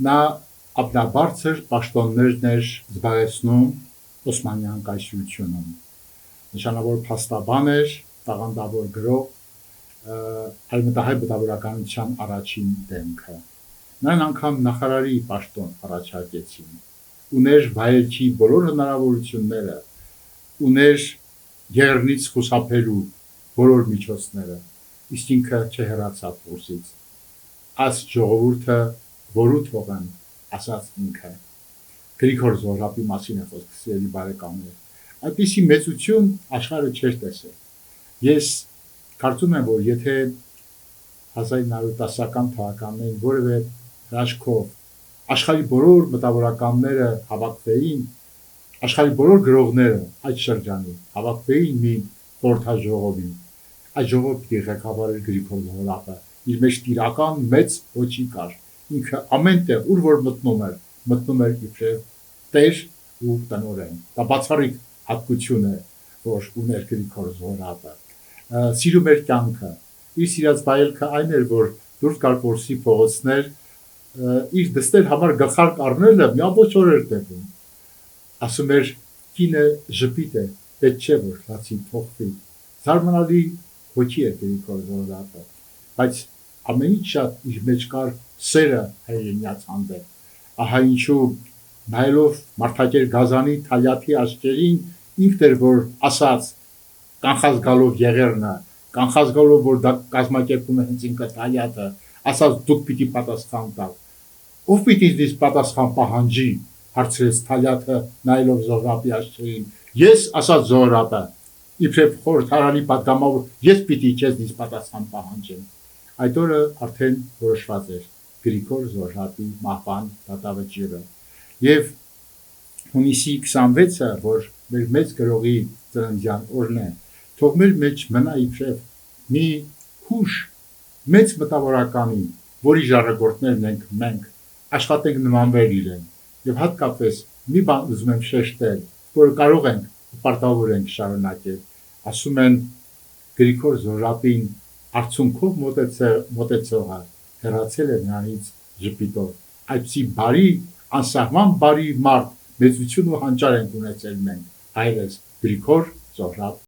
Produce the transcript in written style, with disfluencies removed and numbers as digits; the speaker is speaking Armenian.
նա ամենաբարձր պաշտոններն էր զբաղեցնում Օսմանյան կայսրությունում, նշանավոր փաստաբան էր, տաղանդավոր գրող, արևմտահայ մտավորականության առաջին դեմքը։ Նրան անգամ նախարարի պաշտոն առաջարկեցին, ուներ վայելքի բոլոր հնարավորությունները, ուներ եղեռնից խուսափելու բոլոր միջոցները, իսկ ինքը չհեռացավ փորձից։ Այս ժողովուրդը որու թողեմ, ասաց ինքը։ Գրիգոր Զոհրաբի մասին է խոսքը, սիրելի բարեկամներ։ Այդպիսի մեծություն աշխարհը չէր տեսել։ Ես կարծում եմ, որ եթե 1910-ական թվականներին որևէ հրաշքով աշխարհի բոլոր մտավորականները հավաքվեին, աշխարհի բոլոր գրողները այդ շրջանի հավաքվեին մի խորհրդաժողովի, այդ ժողովը պիտի ղեկավարեր Գրիգոր Զոհրաբը, իր մեջ տիրական մեծ ոչի կար, ինքը ամենտեղ ուր որ մտնում էր իբրև տեր ու տնօրեն։ Դա բացառիկ հատկություն է, որ ուներ Գրիգոր Զոհրաբը։ Սիրում էր կյանքը, իր սիրած վայելքը այն էր, որ դուրս գար Պորսի փողոցներ, իր դստեր համար գլխարկ առնելը մի ամբողջ օր էր տևում։ Ասում էր կինը ժպիտ է, պետք չէ որ լացի փոխվի։ Զարմանալի հոգի էր Գրիգոր Զոհրաբը, բայց ամենից շատ իր մեջ կար սերը հայրենիաց հանդեպ։ Ահա ինչու նայելով Մարդակեր Գազանի Թալյաթի աչքերին ինքն էր որ ասաց կանխած գալով Եղեռնը, կանխած գալով որ դա կազմակերպում է հենց ինքը Թալյաթը, ասաց դուք պիտի պատասխան տաք։ Ով պիտի ինձ պատասխան պահանջի, հարցրեց Թալյաթը նայելով Զոհրաբի աչքերին։ Ես, ասաց Զոհրաբը, իբրև խորհրդարանի պատգամավոր, ես պիտի քեզնից պատասխան պահանջեմ։ Այդ օրը արդեն որոշված էր Գրիգոր Զոհրաբի մահվան դատավճիռը։ Եվ հունիսի 26-ը, որ մեր մեծ գրողի ծննդյան օրն է, թող մեր մեջ մնա իբրև մի հուշ մեծ մտավորականի, որի ժառագործներն ենք մենք, աշխատենք նմանվել իրեն։ Եվ հատկապես մի բան ուզում եմ շեշտել, որը կարող ենք ու պարտավոր ենք շարունակել։ Ասում են Գրիգոր Զոհրաբին արցունքով մոտեցողը հեռացել է նրանից ժպիտով։ Այդպիսի բարի, անսահման բարի մարդ, մեծություն ու հանճար ենք ունեցել մենք, հայրս Գրիգոր Զոհրաբ